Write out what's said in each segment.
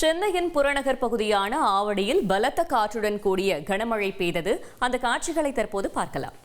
சென்னையின் புறநகர் பகுதியான ஆவடியில் பலத்த காற்றுடன் கூடிய கனமழை பெய்தது. அந்த காட்சிகளை தற்போது பார்க்கலாம்.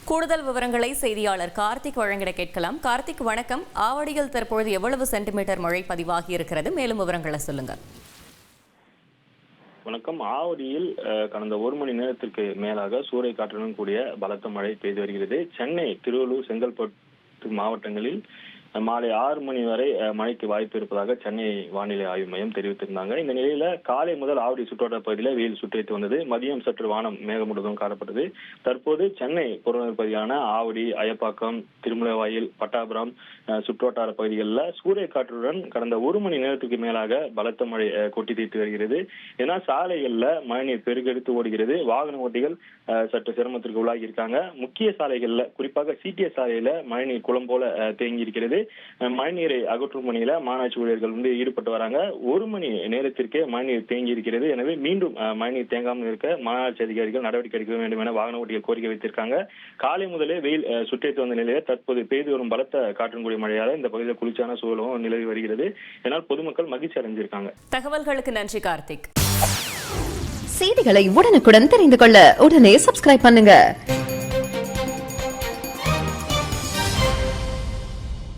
கூடுதல் விவரங்களை செய்தியாளர் கார்த்திக் வழங்கிட கேட்கலாம். கார்த்திக், வணக்கம். ஆவடியில் தற்பொழுது எவ்வளவு சென்டிமீட்டர் மழை பதிவாகி இருக்கிறது? மேலும் விவரங்களை சொல்லுங்க. வணக்கம். ஆவடியில் கடந்த ஒரு மணி நேரத்திற்கு மேலாக சூறை காற்றுடன் கூடிய பலத்த மழை பெய்து வருகிறது. சென்னை, திருவள்ளூர், செங்கல்பட்டு மாவட்டங்களில் மாலை 6 மணி வரை மழைக்கு வாய்ப்பு இருப்பதாக சென்னை வானிலை ஆய்வு மையம் தெரிவித்திருந்தாங்க. இந்த நிலையில காலை முதல் ஆவடி சுற்றுவட்டார பகுதியில் வெயில் சுட்டரித்து வந்தது. மதியம் சற்று வானம் மேகமூட்டத்துடன் காணப்பட்டது. தற்போது சென்னை புறநகர் பகுதியான ஆவடி, அயப்பாக்கம், திருமலைவாயில், பட்டாபுரம் சுற்றுவட்டார பகுதிகளில் சூறை காற்றுடன் கடந்த ஒரு மணி நேரத்துக்கு மேலாக பலத்த மழை கொட்டி தீர்த்து வருகிறது. ஏன்னா சாலைகள்ல மழைநீர் பெருக்கெடுத்து ஓடுகிறது. வாகன ஓட்டிகள் சற்று சிரமத்திற்கு உள்ளாகி இருக்காங்க. முக்கிய சாலைகள்ல, குறிப்பாக சிடிஎஸ் சாலையில மழைநீர் குளம் போல தேங்கி இருக்கிறது. மழைநீரை அகற்றும் பணியில மாநகராட்சி ஊழியர்கள் ஈடுபட்டு வராங்க. ஒரு மணி நேரத்திற்கே மழைநீர் தேங்கி இருக்கிறது. எனவே மீண்டும் மழைநீர் தேங்காமல் இருக்க மாநகராட்சி அதிகாரிகள் நடவடிக்கை எடுக்க வேண்டும் என வாகன ஓட்டிகள் கோரிக்கை வைத்திருக்காங்க. காலை முதலே வெயில் சுட்டரித்து வந்த நிலையில தற்போது பெய்து வரும் பலத்த காற்றின் கூடிய மழையால இந்த பகுதியில் குளிர்ச்சியான சூழலும் நிலவி வருகிறது. இதனால் பொதுமக்கள் மகிழ்ச்சி அடைஞ்சிருக்காங்க. தகவல்களுக்கு நன்றி கார்த்திக். செய்திகளை உடனுக்குடன் தெரிந்து கொள்ள உடனே சப்ஸ்கிரைப் பண்ணுங்க.